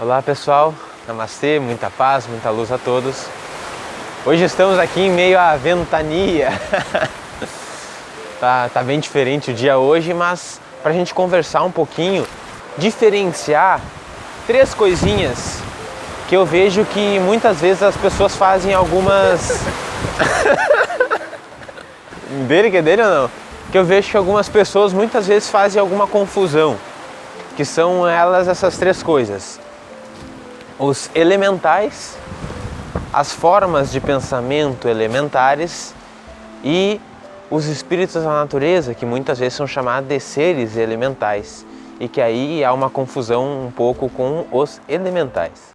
Olá pessoal, namastê, muita paz, muita luz a todos. Hoje estamos aqui em meio à ventania. tá bem diferente o dia hoje, mas para a gente conversar um pouquinho, diferenciar 3 coisinhas que eu vejo que muitas vezes as pessoas fazem algumas... Dele que é dele ou não? Que eu vejo que algumas pessoas muitas vezes fazem alguma confusão, que são elas essas 3 coisas. Os elementais, as formas de pensamento elementares e os espíritos da natureza, que muitas vezes são chamados de seres elementais, e que aí há uma confusão um pouco com os elementais.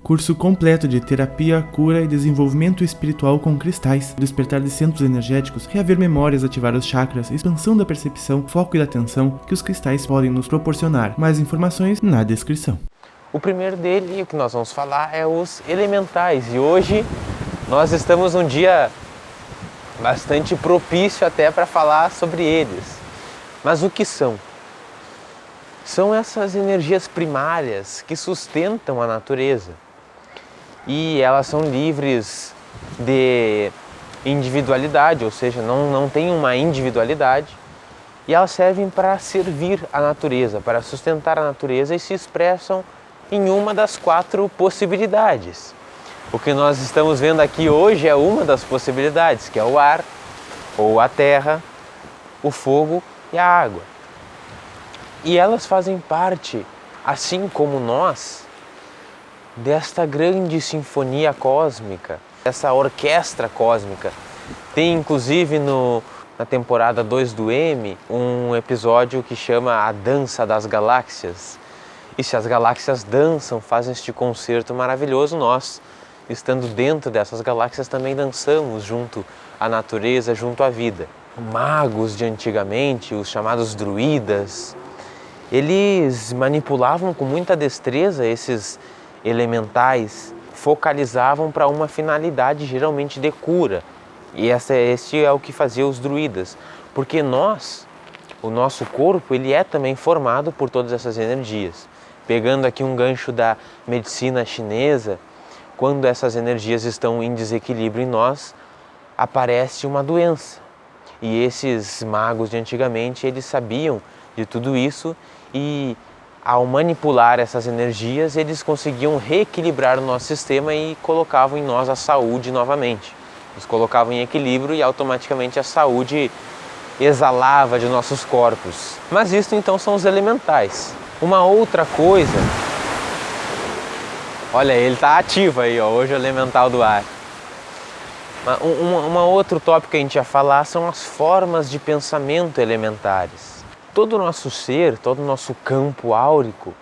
Curso completo de terapia, cura e desenvolvimento espiritual com cristais, despertar de centros energéticos, reaver memórias, ativar os chakras, expansão da percepção, foco e da atenção que os cristais podem nos proporcionar. Mais informações na descrição. O primeiro dele, o que nós vamos falar, é os elementais. E hoje nós estamos num dia bastante propício até para falar sobre eles. Mas o que são? São essas energias primárias que sustentam a natureza. E elas são livres de individualidade, ou seja, não tem uma individualidade. E elas servem para servir a natureza, para sustentar a natureza e se expressam em uma das 4 possibilidades. O que nós estamos vendo aqui hoje é uma das possibilidades, que é o ar, ou a terra, o fogo e a água. E elas fazem parte, assim como nós, desta grande sinfonia cósmica, essa orquestra cósmica. Tem inclusive na temporada 2 do M um episódio que chama A Dança das Galáxias. E se as galáxias dançam, fazem este concerto maravilhoso, nós, estando dentro dessas galáxias, também dançamos junto à natureza, junto à vida. Magos de antigamente, os chamados druidas, eles manipulavam com muita destreza esses elementais, focalizavam para uma finalidade geralmente de cura. E este é o que fazia os druidas, porque o nosso corpo, ele é também formado por todas essas energias. Pegando aqui um gancho da medicina chinesa, quando essas energias estão em desequilíbrio em nós, aparece uma doença. E esses magos de antigamente, eles sabiam de tudo isso e ao manipular essas energias, eles conseguiam reequilibrar o nosso sistema e colocavam em nós a saúde novamente. Nos colocavam em equilíbrio e automaticamente a saúde exalava de nossos corpos. Mas isso então são os elementais. Uma outra coisa, olha, ele está ativo aí, ó, hoje o elemental do ar. Uma outro tópico que a gente ia falar são as formas de pensamento elementares. Todo o nosso ser, todo o nosso campo áurico,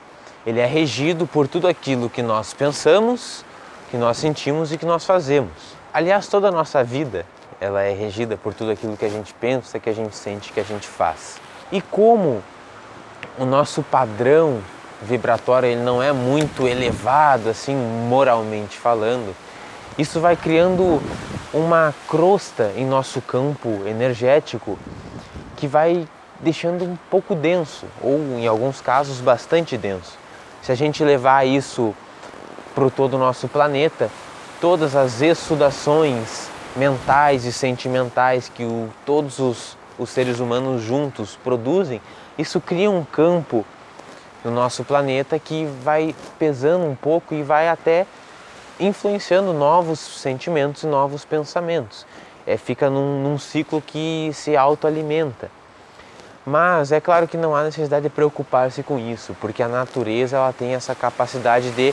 ele é regido por tudo aquilo que nós pensamos, que nós sentimos e que nós fazemos. Aliás, toda a nossa vida, ela é regida por tudo aquilo que a gente pensa, que a gente sente, que a gente faz. E como o nosso padrão vibratório ele não é muito elevado, assim, moralmente falando, isso vai criando uma crosta em nosso campo energético que vai deixando um pouco denso, ou em alguns casos bastante denso. Se a gente levar isso para todo o nosso planeta, todas as exsudações mentais e sentimentais que todos os seres humanos juntos produzem, isso cria um campo no nosso planeta que vai pesando um pouco e vai até influenciando novos sentimentos e novos pensamentos. Fica num ciclo que se autoalimenta. Mas é claro que não há necessidade de preocupar-se com isso, porque a natureza ela tem essa capacidade de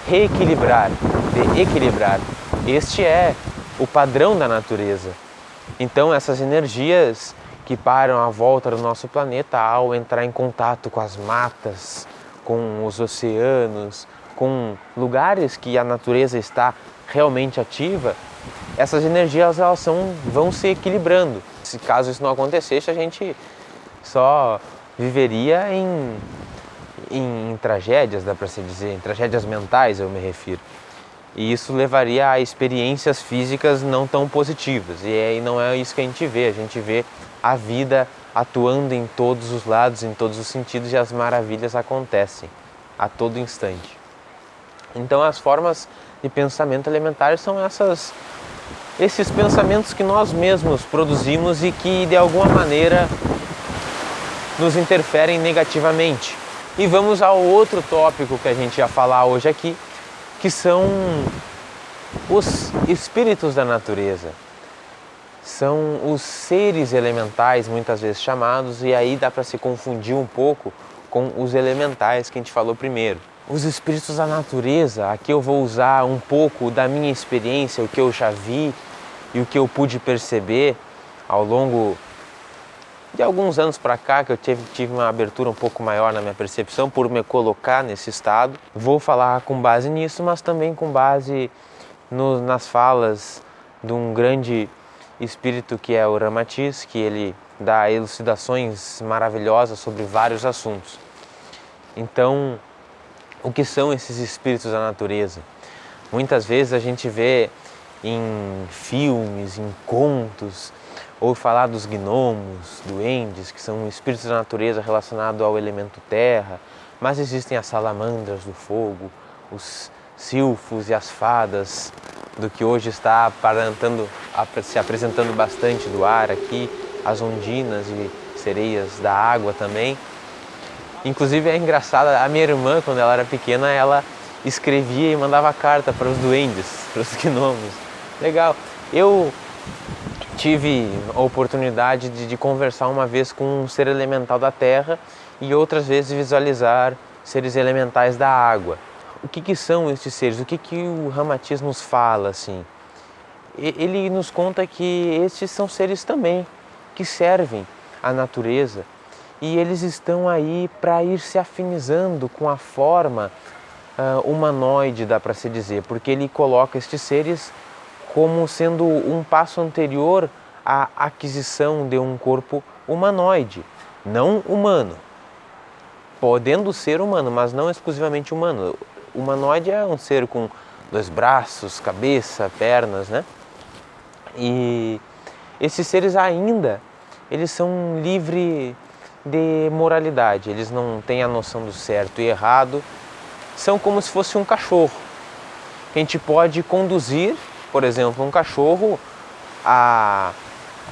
reequilibrar, de equilibrar. Este é o padrão da natureza. Então essas energias que param à volta do nosso planeta, ao entrar em contato com as matas, com os oceanos, com lugares que a natureza está realmente ativa, essas energias elas vão se equilibrando. Se caso isso não acontecesse, a gente só viveria em tragédias, dá para se dizer, em tragédias mentais eu me refiro. E isso levaria a experiências físicas não tão positivas. E aí não é isso que a gente vê a vida atuando em todos os lados, em todos os sentidos, e as maravilhas acontecem a todo instante. Então as formas de pensamento elementares são esses pensamentos que nós mesmos produzimos e que de alguma maneira nos interferem negativamente. E vamos ao outro tópico que a gente ia falar hoje aqui, que são os espíritos da natureza. São os seres elementais, muitas vezes chamados, e aí dá para se confundir um pouco com os elementais que a gente falou primeiro. Os espíritos da natureza, aqui eu vou usar um pouco da minha experiência, o que eu já vi e o que eu pude perceber ao longo de alguns anos para cá, que eu tive uma abertura um pouco maior na minha percepção por me colocar nesse estado. Vou falar com base nisso, mas também com base nas falas de um grande espírito que é o Ramatiz, que ele dá elucidações maravilhosas sobre vários assuntos. Então, o que são esses espíritos da natureza? Muitas vezes a gente vê em filmes, em contos, ou falar dos gnomos, duendes, que são espíritos da natureza relacionados ao elemento terra, mas existem as salamandras do fogo, os silfos e as fadas, do que hoje está se apresentando bastante do ar aqui, as ondinas e sereias da água também. Inclusive é engraçado, a minha irmã, quando ela era pequena, ela escrevia e mandava carta para os duendes, para os gnomos. Legal. Eu tive a oportunidade de conversar uma vez com um ser elemental da terra e outras vezes visualizar seres elementais da água. O que são estes seres? O que o Ramatiz nos fala, assim? Ele nos conta que estes são seres também que servem à natureza e eles estão aí para ir se afinizando com a forma humanoide, dá para se dizer, porque ele coloca estes seres como sendo um passo anterior à aquisição de um corpo humanoide, não humano, podendo ser humano, mas não exclusivamente humano. Humanoide é um ser com 2 braços, cabeça, pernas, né? E esses seres ainda, eles são livres de moralidade, eles não têm a noção do certo e errado, são como se fosse um cachorro, que a gente pode conduzir, por exemplo, um cachorro a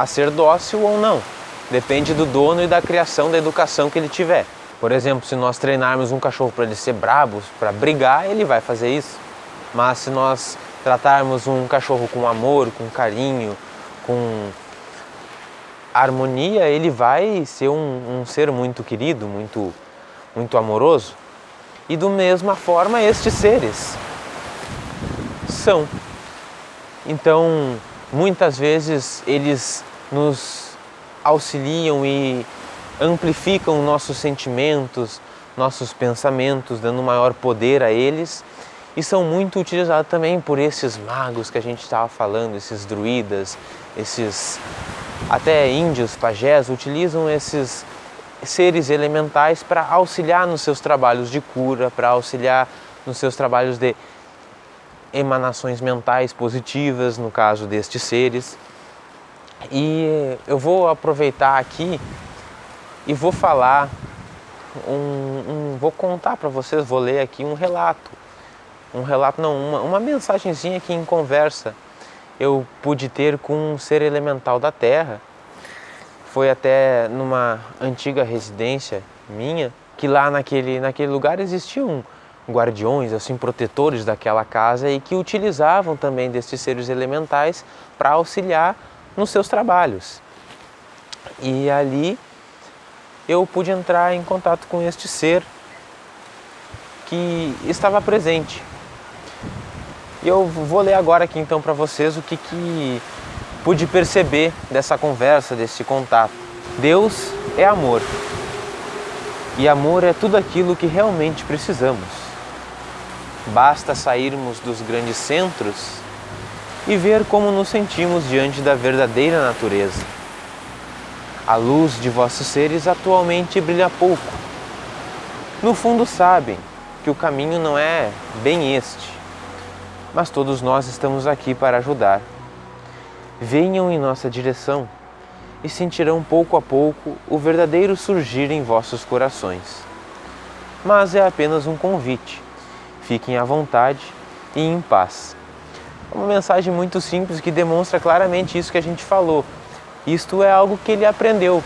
ser dócil ou não, depende do dono e da criação, da educação que ele tiver. Por exemplo, se nós treinarmos um cachorro para ele ser brabo, para brigar, ele vai fazer isso. Mas se nós tratarmos um cachorro com amor, com carinho, com harmonia, ele vai ser um ser muito querido, muito amoroso. E da mesma forma estes seres são. Então, muitas vezes eles nos auxiliam e amplificam nossos sentimentos, nossos pensamentos, dando maior poder a eles, e são muito utilizados também por esses magos que a gente estava falando, esses druidas, esses até índios, pajés, utilizam esses seres elementais para auxiliar nos seus trabalhos de cura, para auxiliar nos seus trabalhos de emanações mentais positivas, no caso destes seres. E eu vou aproveitar aqui e vou falar, vou contar para vocês, vou ler aqui uma mensagenzinha que em conversa eu pude ter com um ser elemental da Terra. Foi até numa antiga residência minha, que lá naquele lugar existiam guardiões, assim, protetores daquela casa e que utilizavam também desses seres elementais para auxiliar nos seus trabalhos. E ali eu pude entrar em contato com este ser que estava presente. E eu vou ler agora aqui então para vocês o que pude perceber dessa conversa, desse contato. Deus é amor. E amor é tudo aquilo que realmente precisamos. Basta sairmos dos grandes centros e ver como nos sentimos diante da verdadeira natureza. A luz de vossos seres atualmente brilha pouco. No fundo sabem que o caminho não é bem este. mas todos nós estamos aqui para ajudar. Venham em nossa direção e sentirão pouco a pouco o verdadeiro surgir em vossos corações. Mas é apenas um convite. Fiquem à vontade e em paz. É uma mensagem muito simples que demonstra claramente isso que a gente falou. Isto é algo que ele aprendeu.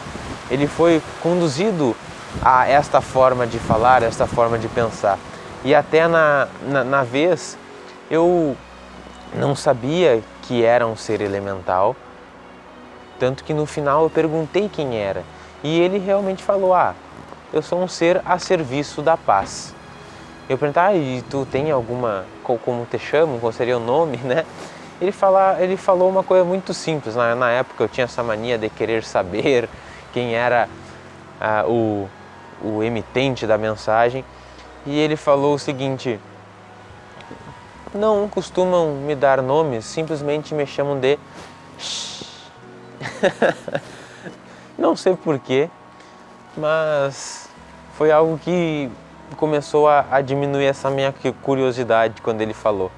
Ele foi conduzido a esta forma de falar, esta forma de pensar. E até na vez eu não sabia que era um ser elemental, tanto que no final eu perguntei quem era. E ele realmente falou, eu sou um ser a serviço da paz. Eu perguntei, e tu tem alguma, como te chamam, qual seria o nome, né? Ele falou uma coisa muito simples. Na época eu tinha essa mania de querer saber quem era o emitente da mensagem. E ele falou o seguinte: não costumam me dar nomes, simplesmente me chamam de Não sei porquê, mas foi algo que começou a diminuir essa minha curiosidade quando ele falou.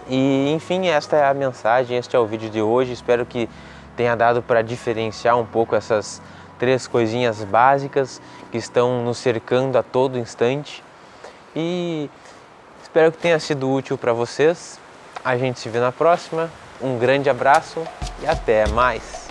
E enfim, esta é a mensagem, este é o vídeo de hoje. Espero que tenha dado para diferenciar um pouco essas 3 coisinhas básicas que estão nos cercando a todo instante. E espero que tenha sido útil para vocês. A gente se vê na próxima. Um grande abraço e até mais!